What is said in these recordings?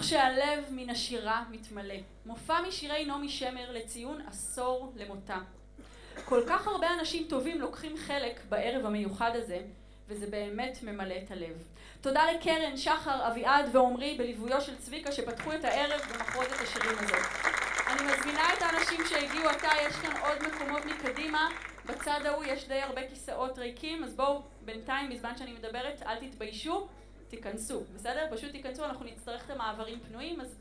וכשהלב מן השירה מתמלא. מופע משירי נעמי שמר לציון עשור למותה. כל כך הרבה אנשים טובים לוקחים חלק בערב המיוחד הזה, וזה באמת ממלא את הלב. תודה לקרן, שחר, אביעד ועומרי בליוויו של צביקה שפתחו את הערב במחרוזת השירים הזאת. אני מזמינה את האנשים שהגיעו עתה, יש כאן עוד מקומות מקדימה. בצד ההוא יש די הרבה כיסאות ריקים, אז בואו בינתיים בזמן שאני מדברת אל תתביישו, תיכנסו, בסדר? פשוט תיכנסו, אנחנו נצטרך את המעברים פנויים, אז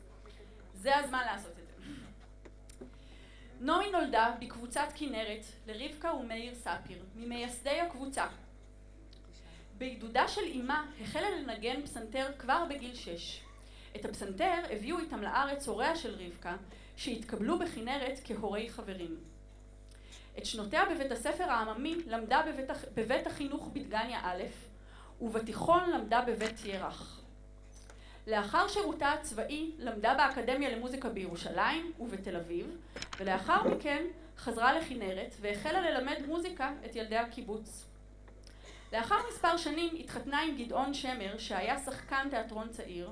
זה הזמן לעשות את זה. נעמי נולדה בקבוצת כנרת לרבקה ומאיר ספיר, ממייסדי הקבוצה. בעידודה של אימה החלה לנגן פסנתר כבר בגיל 6. את הפסנתר הביאו איתם לארץ הוריה של רבקה, שהתקבלו בכנרת כהורי חברים. את שנותיה בבית הספר העממי למדה בבית החינוך בדגניה א', ובתיכון למדה בבית ירח. לאחר שירותה הצבאי למדה באקדמיה למוזיקה בירושלים ובתל אביב, ולאחר מכן חזרה לכנרת והחלה ללמד מוזיקה את ילדי הקיבוץ. לאחר מספר שנים התחתנה עם גדעון שמר, שהיה שחקן תיאטרון צעיר,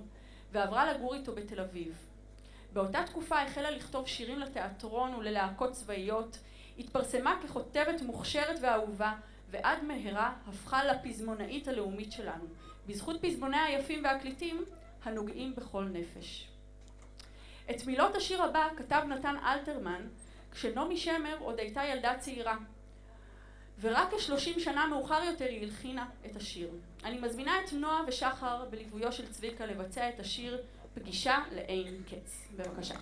ועברה לגור איתו בתל אביב. באותה תקופה החלה לכתוב שירים לתיאטרון וללהקות צבאיות, התפרסמה ככותבת מוכשרת ואהובה, ועד מהרה הפכה לפזמונאית הלאומית שלנו, בזכות פזמוניה היפים והקליטים הנוגעים בכל נפש. את מילות השיר הבא כתב נתן אלתרמן, כשנעמי שמר עוד הייתה ילדה צעירה, ורק כ30 שנה מאוחר יותר היא הלחינה את השיר. אני מזמינה את נועה ושחר בליוויו של צביקה לבצע את השיר פגישה לאין קץ. בבקשה.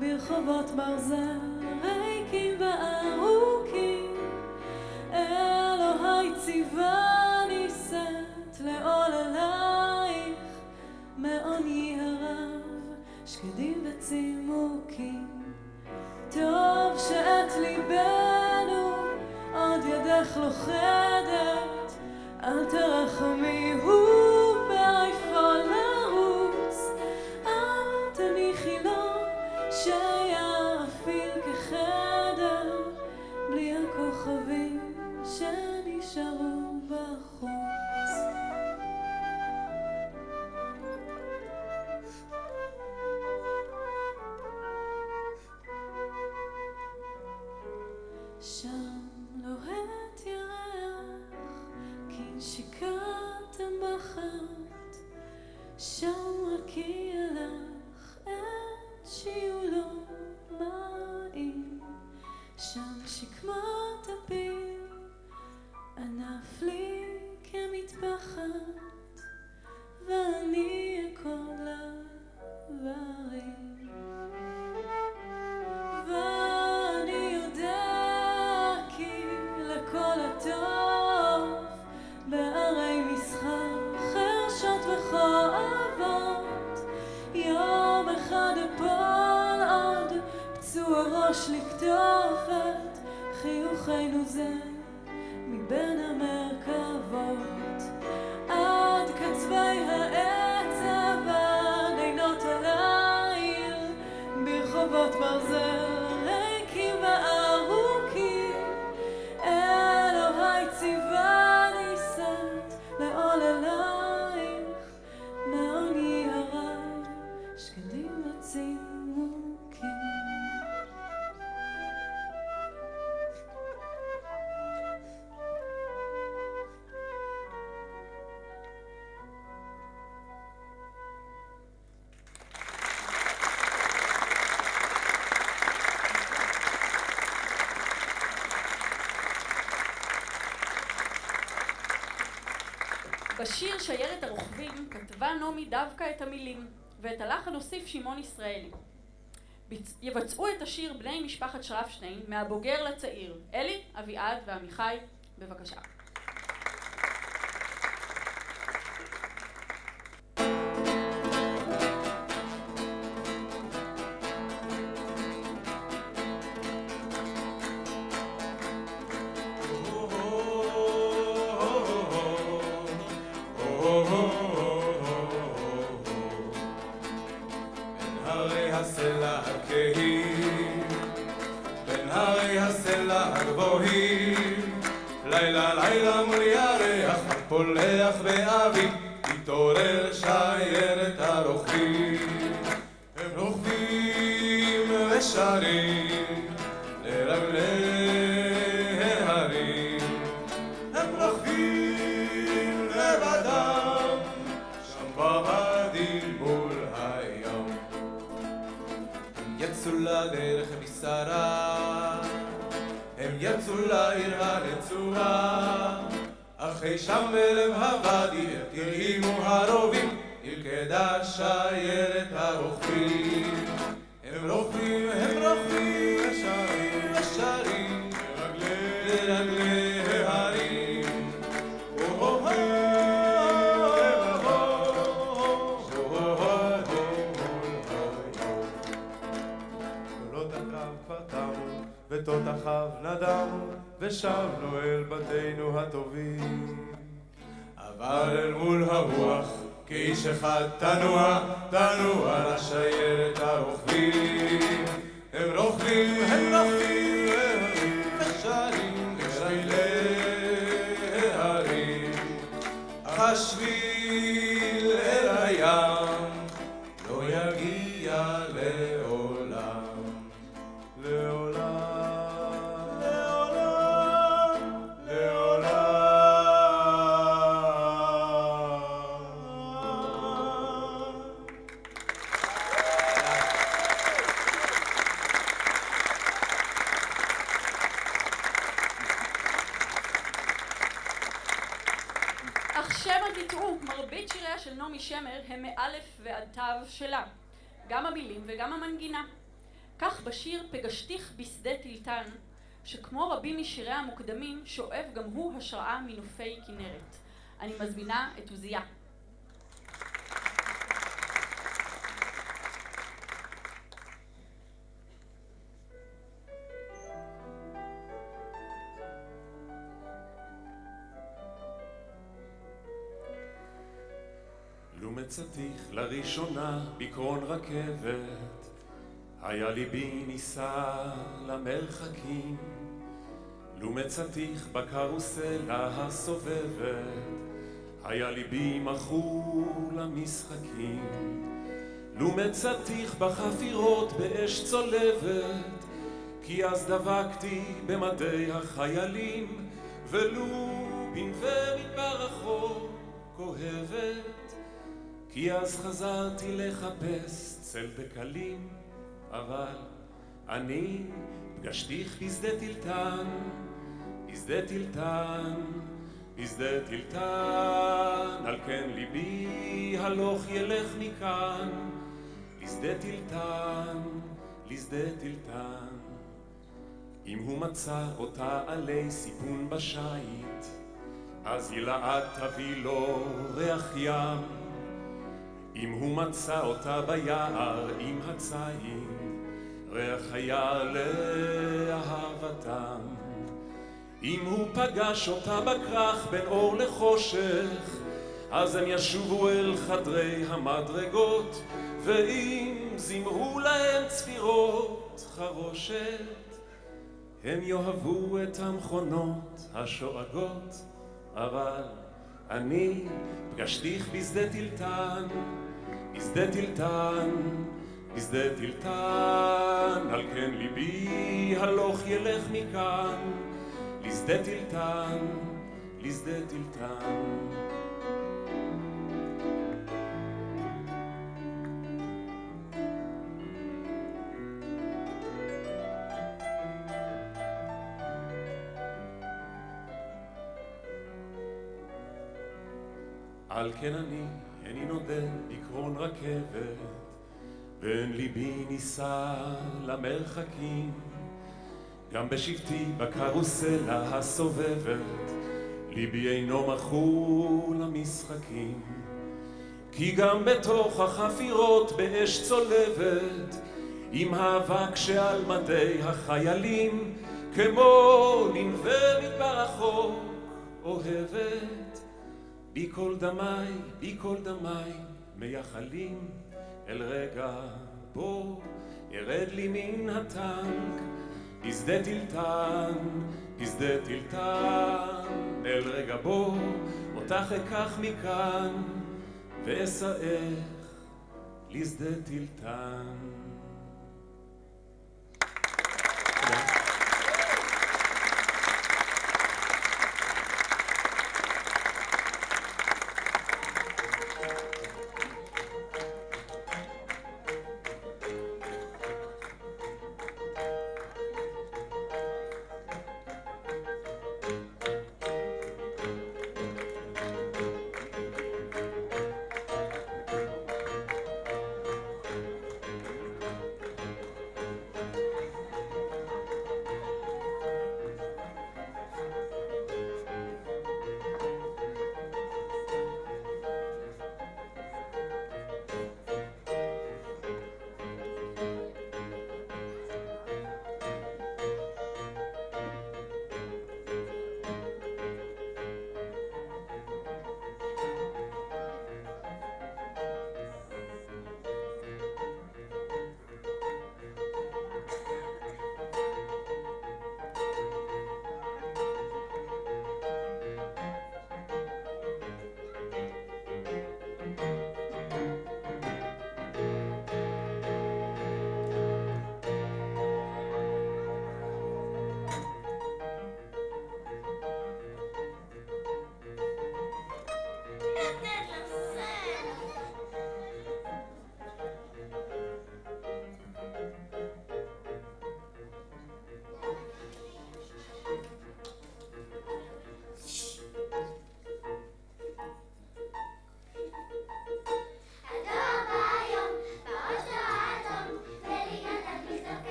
ברחובות ברזל ריקים וארוכים, אלוהי ציווה נישאת לעול עלייך, מעוני הרב שקדים וצימוקים. טוב שאת ליבנו עוד ידך לוכדת, אל תרחמי הוא בעייפו לרוץ, אל תניחי לו שירפיל כחדר בלי הכוכבים שנשארו בחוץ. שם לוהט ירח כנשיקת המחט, שם רק ילך את שיעולו מים, שם שקמת הפיל ענף לי כמטפחת, ואני אכון לברים. ואני יודע כי לכל הטוב בערי מסחר חרשות וחובות, יום אחד אפול עוד פצוע ראש לקטוף את חיוכנו זה מבין המרכבות, עד קצווי העצב עד עינות הליל, ברחובות ברזל ריקים וארוכים, אלוהי בשיר שיירת הרוכבים כתבה נעמי דווקא את המילים, ואת הלחן הוסיף שמעון ישראלי. יבצעו את השיר בני משפחת שרפשטיין, מהבוגר לצעיר, אלי, אביעד ועמיחי, בבקשה. לילה לילה מול ירח פולח באביב התעורר שיירת הרוכבים הם רוכבים ושרים לרגלי ההרים הם רוכבים לבדם שם בוואדי מול הים הם יצאו לדרך בשרה הם יצאו לעיר הנצורה אחרי שם בלב הוואדי הרעימו הרובים ירקדה שיירת הרוכבים הם רוכבים ושרים ושרים לרגלי ההרים קולות הקרב כבר תמו ותותחיו נדמו ושבנו אל בתינו הטובים אבל אל מול הרוח כאיש אחד תנוע לשיירת הרוכבים הם רוכבים ושרים לרגלי ההרים אך השביל אל הים לא יגיע לעולם אך שמא תטעו, מרבית שיריה של נעמי שמר הם מאלף ועד תו שלה, גם המילים וגם המנגינה. כך בשיר פגשתיך בשדה טילטן, שכמו רבים משיריה המוקדמים, שואב גם הוא השראה מנופי כנרת. אני מזמינה את עוזיה. לו מצאתיך לראשונה בקרון רכבת היה ליבי ניסה למרחקים לו מצאתיך בקרוסלה הסובבת היה ליבי מכור למשחקים לו מצאתיך בחפירות באש צולבת כי אז דבקתי במדי החיילים ולו בנווה מדבר רחוק כואבת כי אז חזרתי לחפש צל בקלים אבל אני פגשתיך בשדה טילטן בשדה טילטן בשדה טילטן על כן ליבי הלוך ילך מכאן לשדה טילטן לשדה טילטן אם הוא מצא אותה עלי סיפון בשייט אז ילעד תביא לו ריח ים אם הוא מצא אותה ביער עם הציד ריח היער לאהבתם אם הוא פגש אותה בכרך בין אור לחושך אז הם ישובו אל חדרי המדרגות ואם זמרו להם צפירות חרושת הם יאהבו את המכונות השואגות אבל אני פגשתיך בשדה טילטן בשדה טילטן בשדה טילטן על כן ליבי הלוך ילך מכאן לשדה טילטן לשדה טילטן ועל כן אני איני נודד בקרון רכבת, בין ליבי ניסע למרחקים, גם בשבטי בקרוסלה הסובבת, ליבי אינו מכור למשחקים. כי גם בתוך החפירות באש צולבת, עם האבק שעל מדי החיילים, כמו ננבה מדבר רחוק אוהבת, בי כל דמי מייחלים אל רגע בו ירד לי מן הטנק בשדה טילטן, אל רגע בו אותך אקח מכאן ואסעך לשדה טילטן.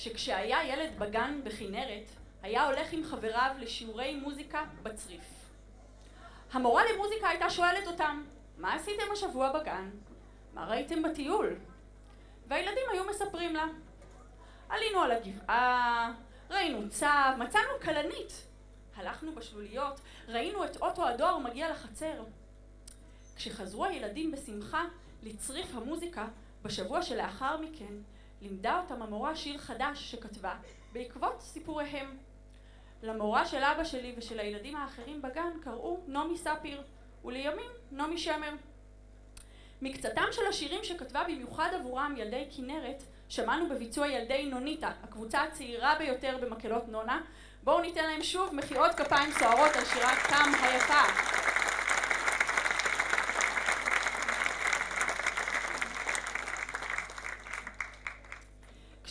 שכשהיה ילד בגן בכנרת, היה הולך עם חבריו לשיעורי מוזיקה בצריף. המורה למוזיקה הייתה שואלת אותם, מה עשיתם השבוע בגן? מה ראיתם בטיול? והילדים היו מספרים לה, עלינו על הגבעה, ראינו צב, מצאנו כלנית. הלכנו בשלוליות, ראינו את אוטו הדואר מגיע לחצר. כשחזרו הילדים בשמחה לצריף המוזיקה, בשבוע שלאחר מכן, לימדה אותם המורה שיר חדש שכתבה בעקבות סיפוריהם. למורה של אבא שלי ושל הילדים האחרים בגן קראו נעמי ספיר, ולימים נעמי שמר. מקצתם של השירים שכתבה במיוחד עבורם ילדי כנרת, שמענו בביצוע ילדי נוניטה, הקבוצה הצעירה ביותר במקהלות נונה. בואו ניתן להם שוב מחיאות כפיים סוערות על שירת תם היפה.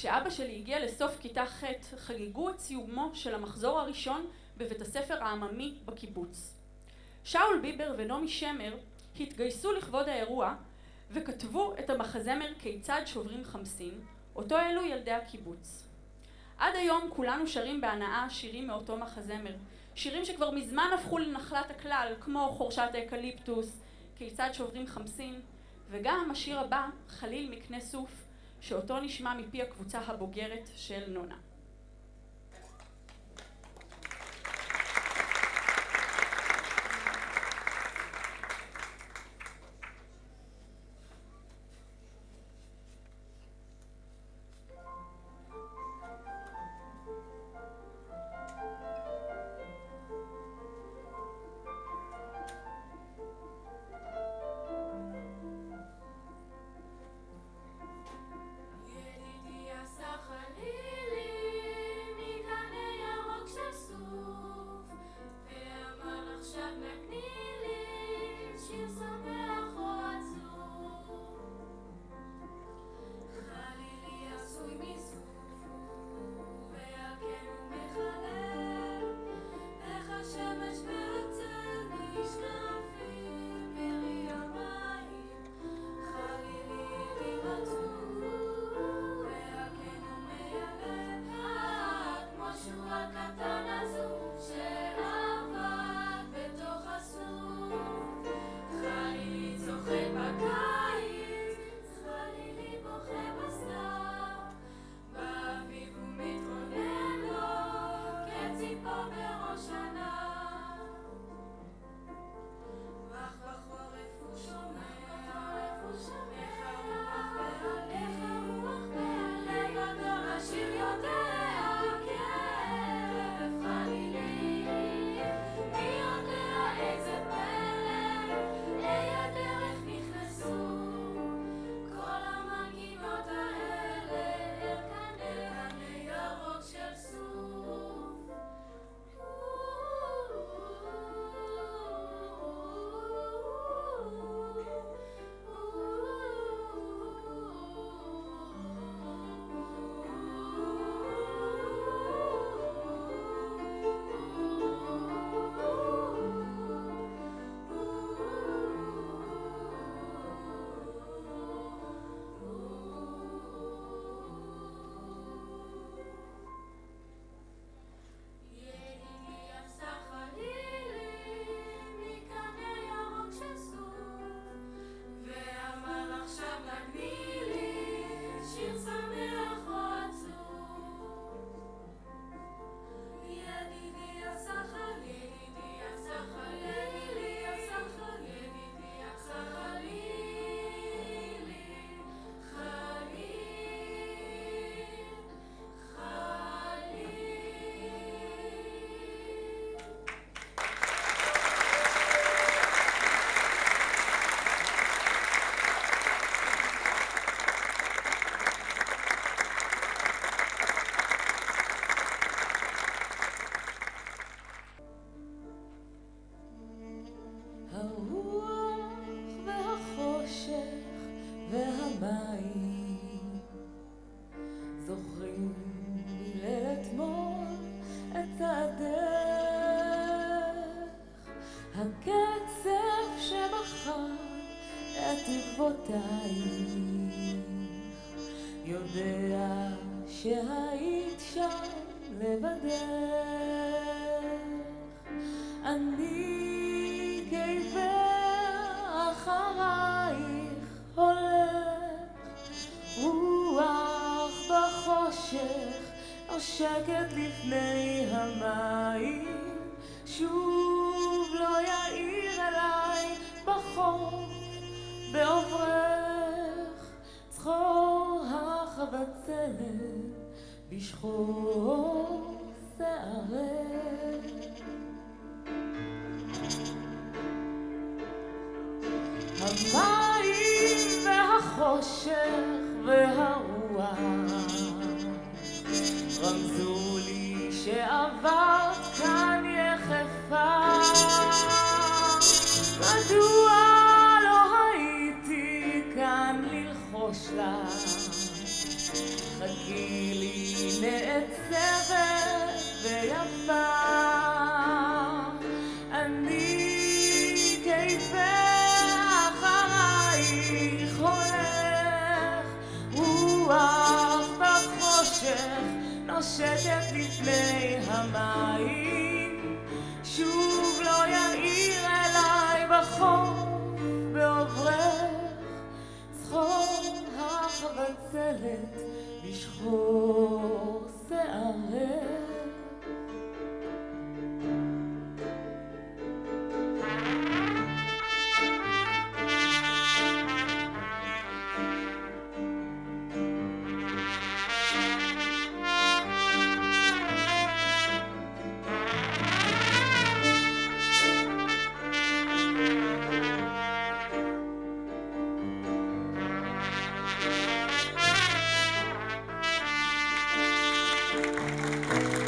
כשאבא שלי הגיע לסוף כיתה ח' חגגו את סיומו של המחזור הראשון בבית הספר העממי בקיבוץ. שאול ביבר ונעמי שמר התגייסו לכבוד האירוע וכתבו את המחזמר כיצד שוברים חמסין, אותו אלו ילדי הקיבוץ. עד היום כולנו שרים בהנאה שירים מאותו מחזמר, שירים שכבר מזמן הפכו לנחלת הכלל, כמו חורשת האקליפטוס, כיצד שוברים חמסין, וגם השיר הבא, חליל מקנה סוף, שאותו נשמע מפי הקבוצה הבוגרת של נונה. ידידי עשה חלילי לבדך, אני כעיוור אחרייך הולך, רוח בחושך נושקת לפני המים, שוב לא יאיר אליי בחוף בעוברך, צחור החבצלת בשחור שערך. המים והחושך והרוח רמזו לי שעברת כאן יחפה, מדוע לא הייתי כאן ללחוש לך, חכי לי נעצבת ויפה, אני כעיוור אחרייך הולך, רוח בחושך נושקת לפני המים, שוב לא יאיר אליי בחוף בעוברך, צחור החבצלת בשחור שערך.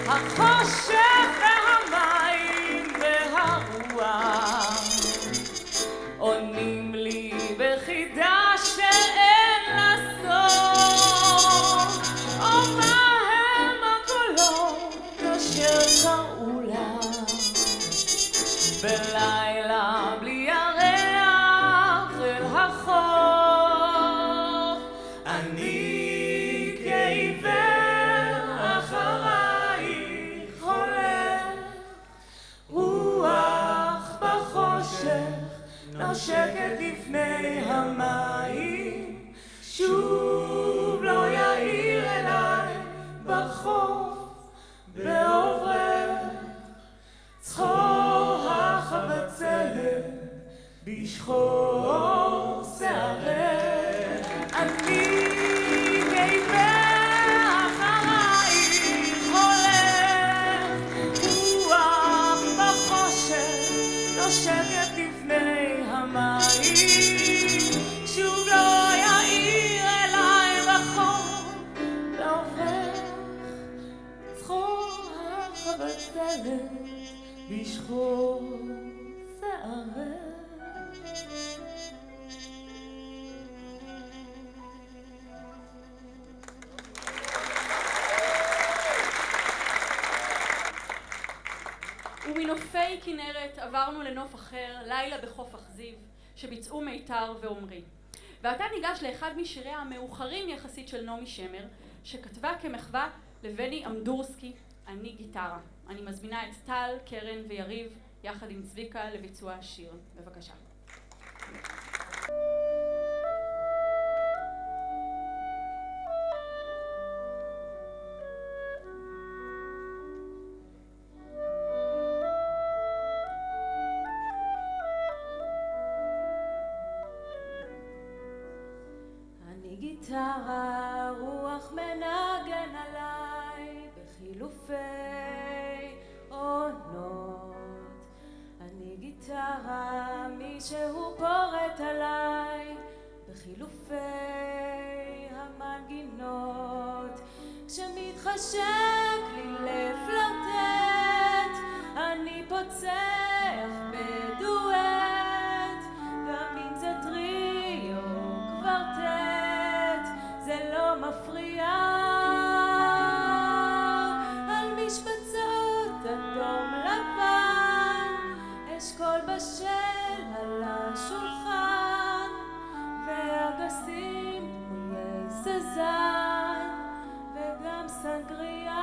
החושך והמים והרוח עונים לי בחידה שאין לה סוף, ומה הם הקולות אשר קראו לה בלילה בלי ירח אל החוף, אני כעיוור אחרייך רוח בחושך נושקת לפני המים, שוב לא יאיר אליי בחוף בעוברך, צחור החבצלת בשחור שערך, אני כעיוור אחרייך הולך, רוח בחושך נושקת לפני המים, שוב לא יאיר אליי בחוף בעוברך, צחור החבצלת בשחור שערך. ומנופי כנרת עברנו לנוף אחר, לילה בחוף אכזיב, שביצעו מיתר ועומרי. ועתה ניגש לאחד משיריה המאוחרים יחסית של נעמי שמר, שכתבה כמחווה לבני אמדורסקי, אני גיטרה. אני מזמינה את טל, קרן ויריב, יחד עם צביקה, לביצוע השיר. בבקשה. גיטרה, רוח מנגן עליי בחילופי עונות, אני גיטרה, מישהו פורט עליי בחילופי המנגינות, כשמתחשק לי לפלרטט אני פוצח בדואט, גם אם זה טריו קוורטט זה לא מפריע, על משבצות אדום לבן אשכול בשל על השולחן, ואגסים דמויי סזן וגם סנגריה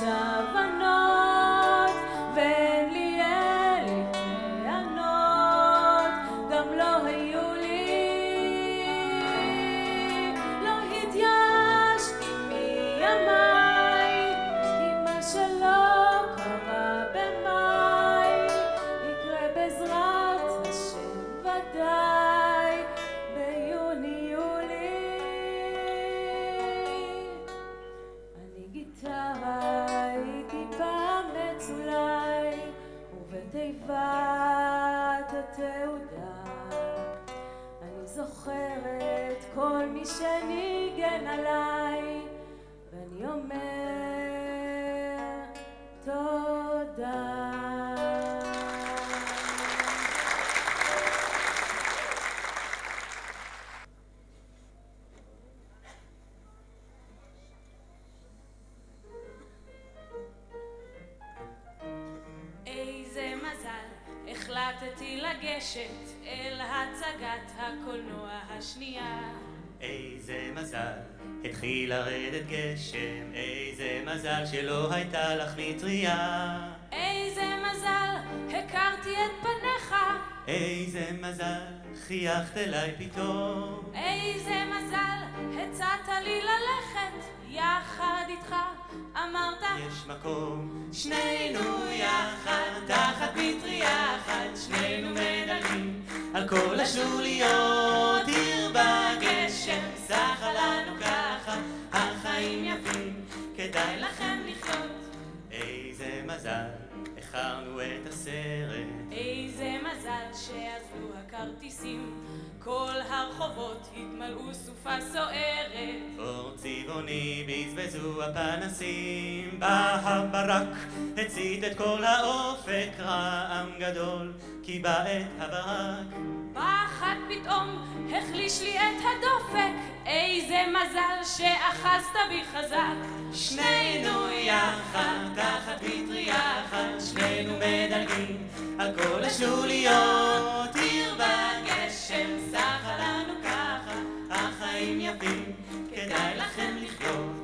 יש הבנות ואין לי אלה טענות, גם לא היו לי, לא התייאשתי מימיי, כי מה שלא קרה במאי יקרה בעזרת השם ודאי ביוני-יולי. אני גיטרה הייתי פעמץ אולי, ובתיבת התעודה אני זוכרת כל מי שניגן עליי, ואני אומר תודה. איזה מזל, החלטתי לגשת אל הצגת הקולנוע השנייה. איזה מזל, התחיל לרדת גשם, איזה מזל שלא הייתה לך מטריה. איזה מזל, הכרתי את פניך. איזה מזל, חייכת אליי פתאום. איזה מזל, הצעת לי ללכת יחד איתך, אמרת יש מקום, שנינו יחד, תחת מטריה אחת, שנינו מדלגים על כל השלוליות, עיר בגשם, סחה לנו ככה, החיים יפים, כדאי לכם לחיות. איזה מזל, איחרנו את הסרט. איזה מזל שאזלו הכרטיסים, כל הרחובות התמלאו סופה סוערת. אור צבעוני בזבזו הפנסים, בא הברק, הצית את כל האופק, רעם גדול, כי בא את הברק. פחד פתאום החליש לי את הדופק, איזה מזל שאחזת בי חזק. שנינו יחד, תחת מטריה אחת, שנינו מדלגים על כל השלוליות, עיר בגשם, סחה לנו ככה, החיים יפים, כדאי לכם לחיות.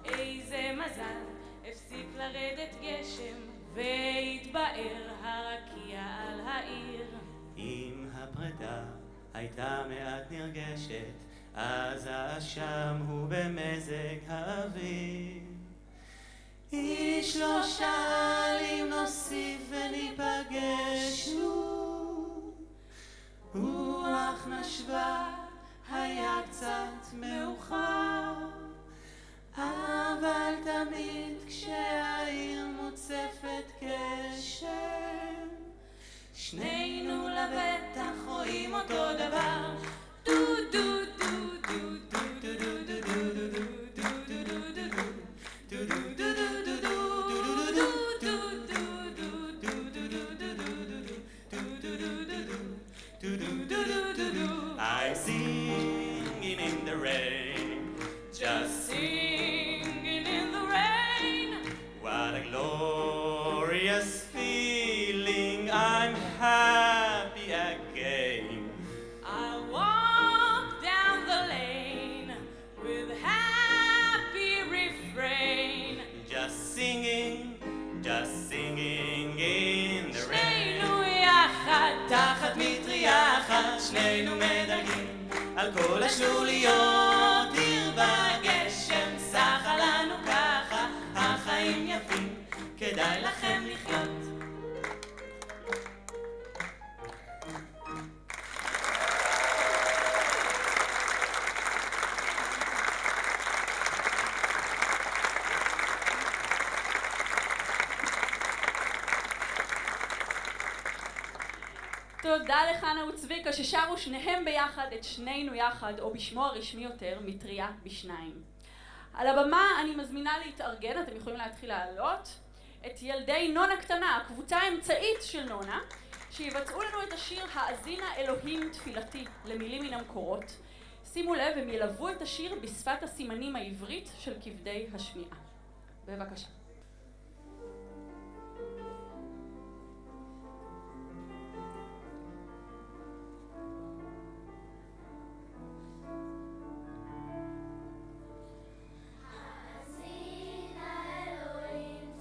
איזה מזל, הפסיק לרדת גשם, והתבאר הרקיע על העיר. אם הפרידה הייתה מעט נרגשת, אז האשם הוא במזג האוויר. איש לא שאל אם נוסיף וניפגש שוב, רוח נשבה, היה קצת מאוחר, אבל תמיד כשהעיר מוצפת גשם, שנינו לבטח רואים אותו דבר. דו דו דו דו דו דו דו דו I'm singing in the rain, just Singing in the rain, what a glorious feeling, I'm happy again. I walk down the lane with happy refrain. Just singing in the rain. שנינו יחד, תחת מטריה אחת, שנינו מדלגים על כל השלוליות, עיר בגשם, סחה לנו ככה, החיים יפים, כדאי לכם לחיות. תודה לחנה וצביקה ששרו שניהם ביחד את שנינו יחד, או בשמו הרשמי יותר, מטריה בשניים. על הבמה אני מזמינה להתארגן, אתם יכולים להתחיל לעלות, את ילדי נונה קטנה, הקבוצה האמצעית של נונה, שיבצעו לנו את השיר האזינה אלוהים תפילתי למילים מן המקורות. שימו לב, הם ילוו את השיר בשפת הסימנים העברית של כבדי השמיעה. בבקשה. האזינה אלוהים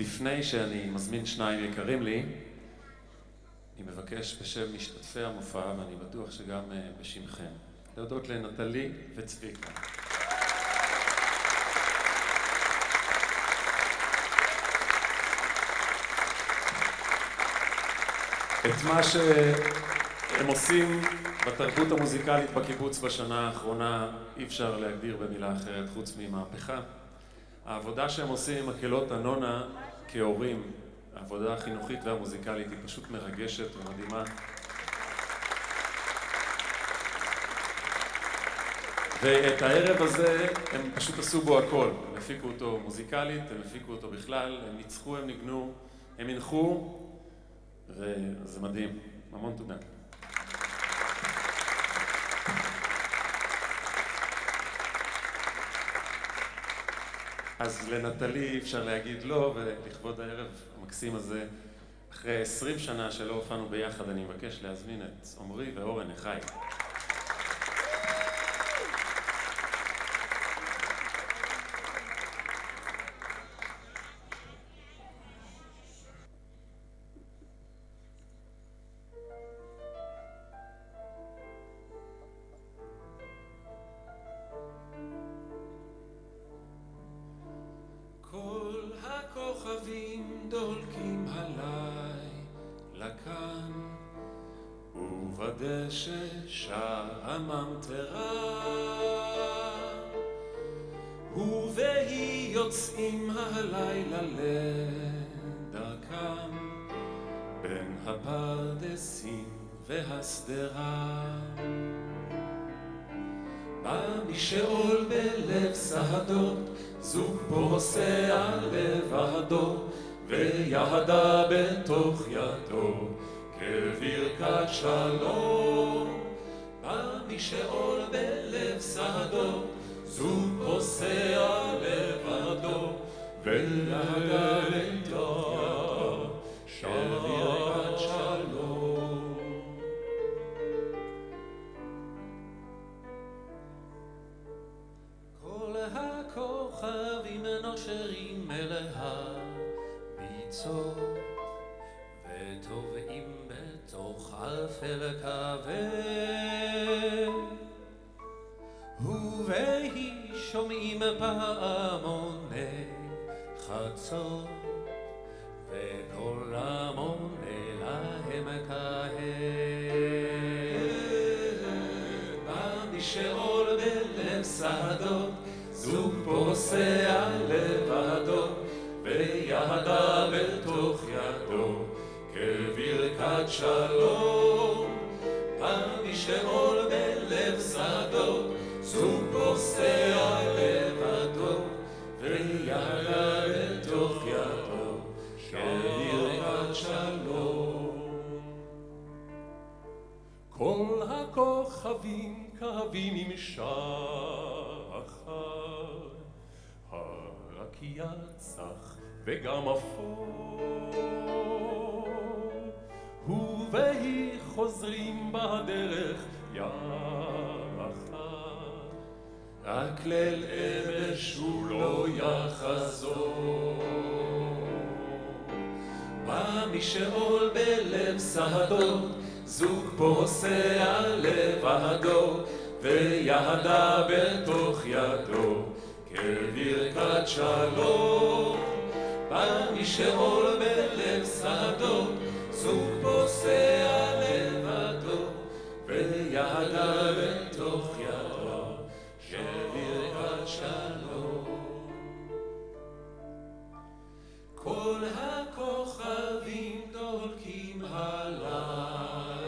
לפני שאני מזמין שניים יקרים לי, אני מבקש בשם משתתפי המופע, ואני בטוח שגם בשמכם, להודות לנטלי וצביקה. את מה שהם עושים בתרבות המוזיקלית בקיבוץ בשנה האחרונה אי אפשר להגדיר במילה אחרת חוץ ממהפכה. העבודה שהם עושים עם מקהלות הנונה כהורים, העבודה החינוכית והמוזיקלית היא פשוט מרגשת ומדהימה. ואת הערב הזה הם פשוט עשו בו הכל. הם הפיקו אותו מוזיקלית, הם הפיקו אותו בכלל, הם ניצחו, הם ניגנו, הם הנחו, וזה מדהים. המון תודה. אז לנטלי אפשר להגיד לא, ולכבוד הערב המקסים הזה, אחרי 20 שנה שלא הופענו ביחד, אני מבקש להזמין את עומרי ואורן אחי. הכוכבים דולקים עליי לכאן, ובדשא שר הממטרה, ובהי יוצאים הלילה לדרכם בין הפרדסים והסדרה. בא משאול בלב שדות, זוג פוסע לבדו, ויהדה בתוך ידו כברכת שלום. בא משאול בלב שדות, זוג פוסע לבדו, ויהדה בתוך ידו כברכת שלום. הכוכבים נושרים אל הביצות, וטובעים בתוך ערפל כבד, ובהי שומעים פעמוני חצות, וכל המונה להם כהד. בא משאול בלב שדות, זוג פוסע לבדו, ויהדה בתוך ידו כברכת שלום. בא משאול בלב שדות, זוג פוסע לבדו, ויהדה בתוך ידו כברכת שלום. כל הכוכבים קווים עם שחר, הרקיע צח וגם אפור, ובהי חוזרים בדרך יחד, רק ליל אמש הוא לא יחזור. בא משאול בלב שדות, זוג פוסע לבדו, ויהדה בתוך ידו כברכת שלום. בא משאול בלב שדות, זוג פוסע לבדו, ויהדה בתוך ידו כברכת שלום. כל הכוכבים דולקים עליי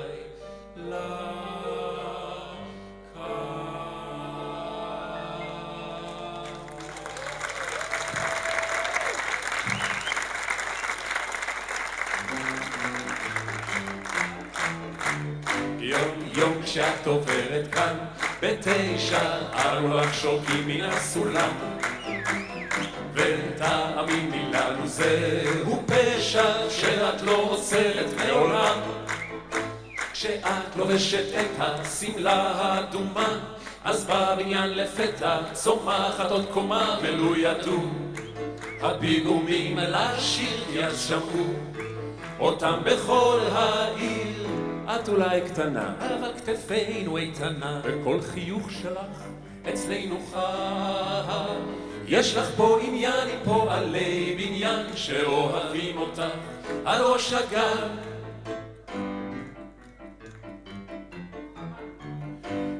יום כשאת עוברת כאן ב9, אנו לך שוקים מן הסולם, ותאמיני לנו זהו פשע שאת לא עוצרת מעולם. כשאת לובשת את השמלה האדומה, אז בבניין לפתע צומחת עוד קומה ולו ידעו הפיגומים לשיר יד שמעו אותם בכל העיר. את אולי קטנה, אבל כתפינו איתנה, וכל חיוך שלך אצלנו חם. יש לך פה עניין עם פועלי בניין שאוהבים אותך על ראש הגן.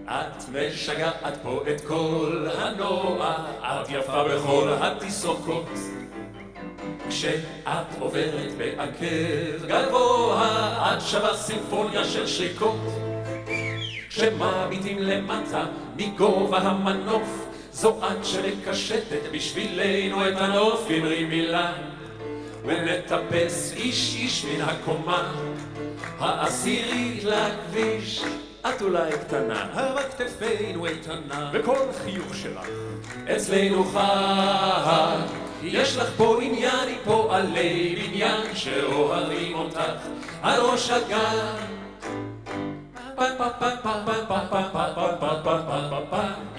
את משגעת פה את כל הנוער, את יפה בכל התסרוקות. כשאת עוברת בעקב גבוה, את שווה סימפוניה של שריקות. כשמביטים למטה מגובה המנוף, זו את שמקשטת בשבילנו את הנוף. אמרי מילה ונטפס איש איש מן הקומה העשירית לכביש. את אולי קטנה, אבל כתפינו איתנה, וכל חיוך שלך אצלנו חם. יש לך פה עניין עם פועלי בניין שאוהבים אותך על ראש הגן.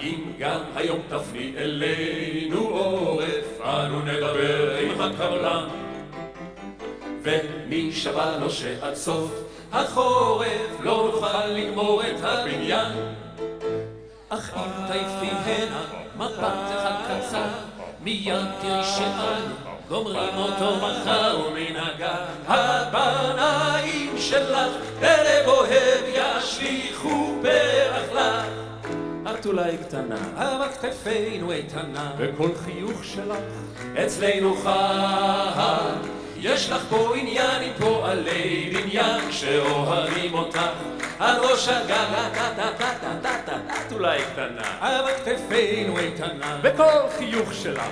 אם גם היום תפני אלינו עורף, אנו נדבר עם הקבלן, ומי שווה לו שעד סוף החורף לא נוכל לגמור את הבניין. אך אם תעיפי הנה מבט אחד קצר, מיד תראי שאנו גומרים אותו מחר. ומן הגן הבנאים שלך ערב אוהב ישליכו פרח לך. את אולי קטנה, אבל כתפינו איתנה, וכל חיוך שלך אצלנו חם. יש לך פה עניין עם פועלי בניין שאוהבים אותך על ראש הגן. את אולי קטנה, אבל כתפינו איתנה, וכל חיוך שלך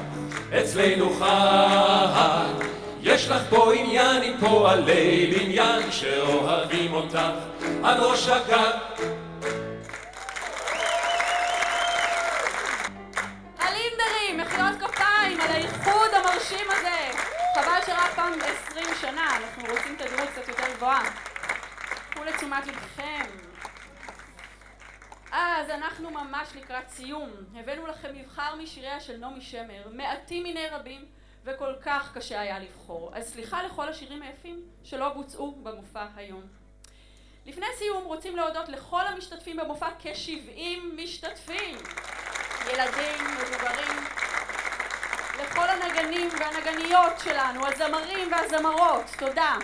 אצלנו חם. יש לך פה עניין עם פועלי בניין שאוהבים אותך על ראש הגן. הלינדרים, מחיאות כפיים על האיחוד המרשים הזה. חבל שרק פעם ב-20 שנה, אנחנו רוצים תדירות קצת יותר גבוהה. קחו לתשומת לבכם. אז אנחנו ממש לקראת סיום. הבאנו לכם מבחר משיריה של נעמי שמר, מעטים מיני רבים, וכל כך קשה היה לבחור. אז סליחה לכל השירים היפים שלא בוצעו במופע היום. לפני סיום רוצים להודות לכל המשתתפים במופע, כ-70 משתתפים. ילדים, מבוגרים, לכל הנגנים והנגניות שלנו, הזמרים והזמרות, תודה.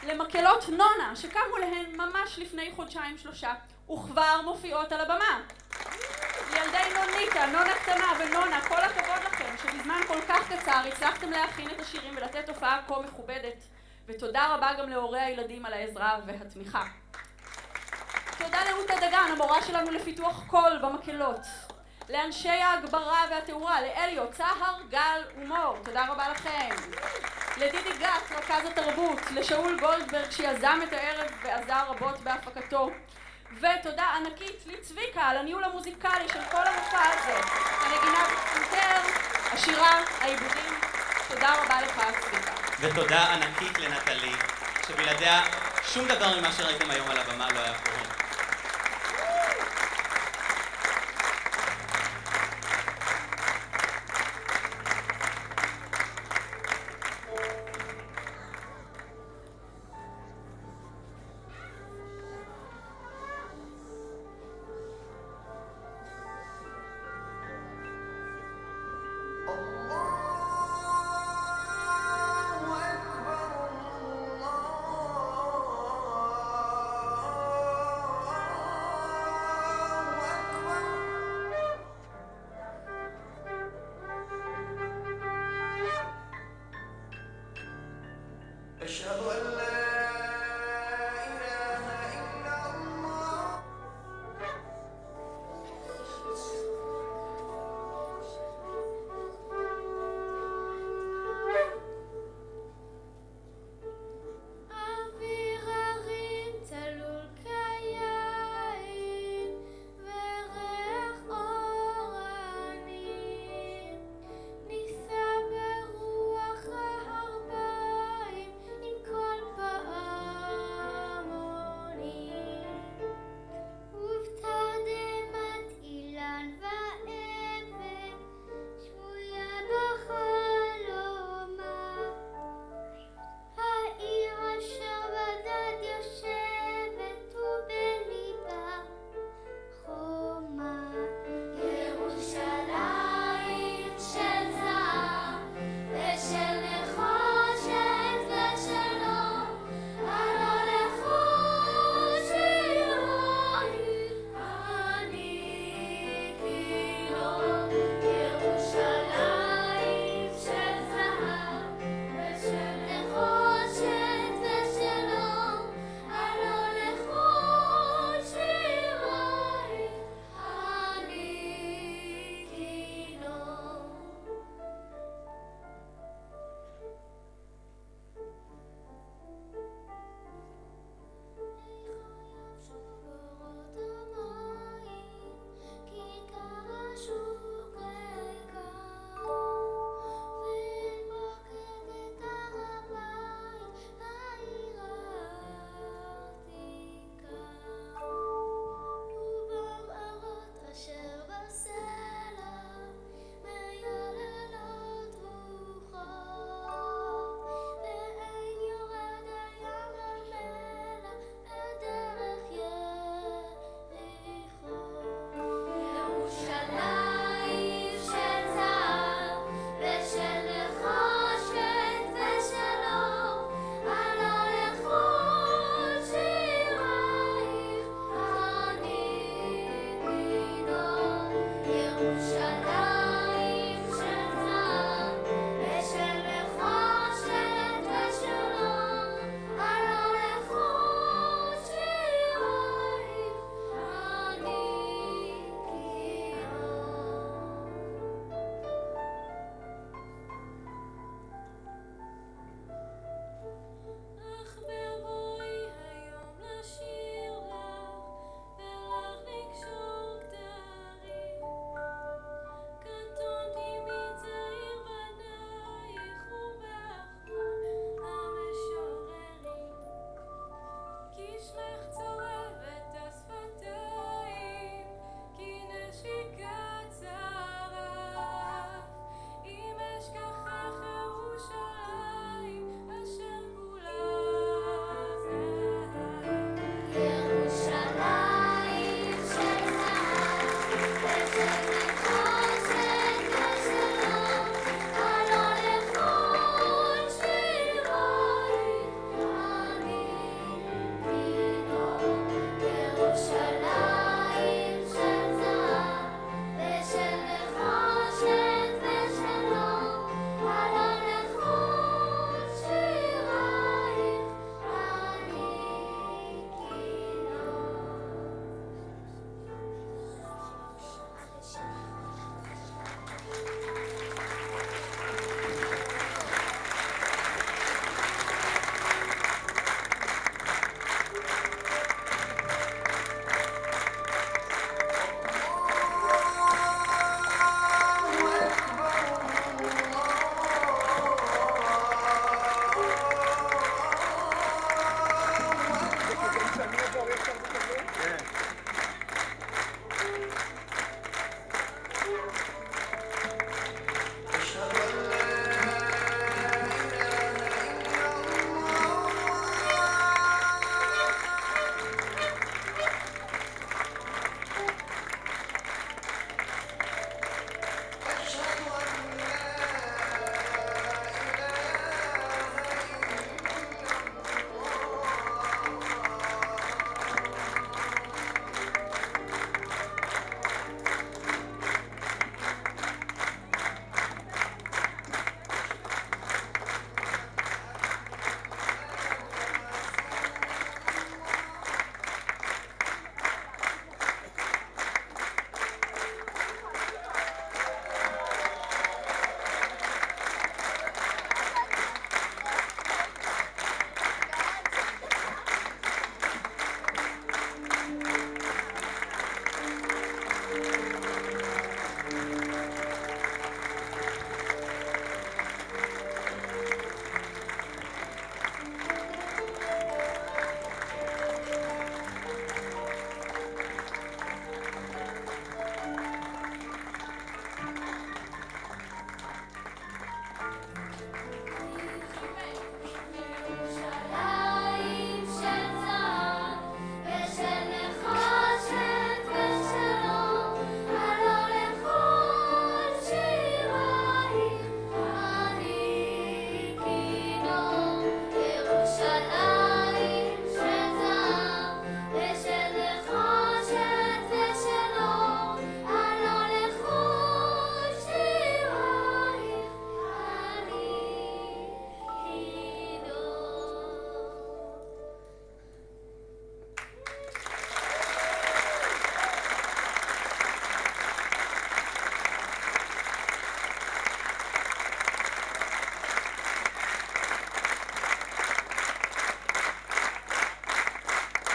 למקהלות נונה שקמו להן ממש לפני חודשיים-שלושה וכבר מופיעות על הבמה. ילדי נוניטה, נונה קטנה ונונה, כל הכבוד לכם שבזמן כל כך קצר הצלחתם להכין את השירים ולתת הופעה כה מכובדת. ותודה רבה גם להורי הילדים על העזרה והתמיכה. תודה לרות הדגן, המורה שלנו לפיתוח קול במקהלות. לאנשי ההגברה והתאורה, לאליו, צהר, גל ומור, תודה רבה לכם. לדידי גת, רכז התרבות, לשאול גולדברג שיזם את הערב ועזר רבות בהפקתו. ותודה ענקית לצביקה על הניהול המוזיקלי של כל המופע הזה. הנגינה בפסנתר, השירה, העיבודים, תודה רבה לך צביקה. ותודה ענקית לנטלי, שבלעדיה שום דבר ממה שראיתם היום על הבמה לא היה קורה. כל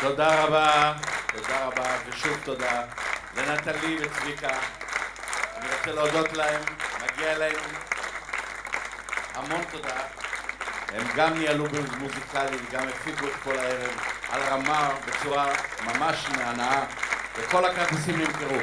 תודה רבה, ושוב תודה לנטלי וצביקה. אני רוצה להודות להם, מגיע להם המון תודה. הם גם ניהלו במוזיקלי וגם הפיקו את כל הערב על רמה בצורה ממש מהנאה, וכל הכרטיסים נמכרו.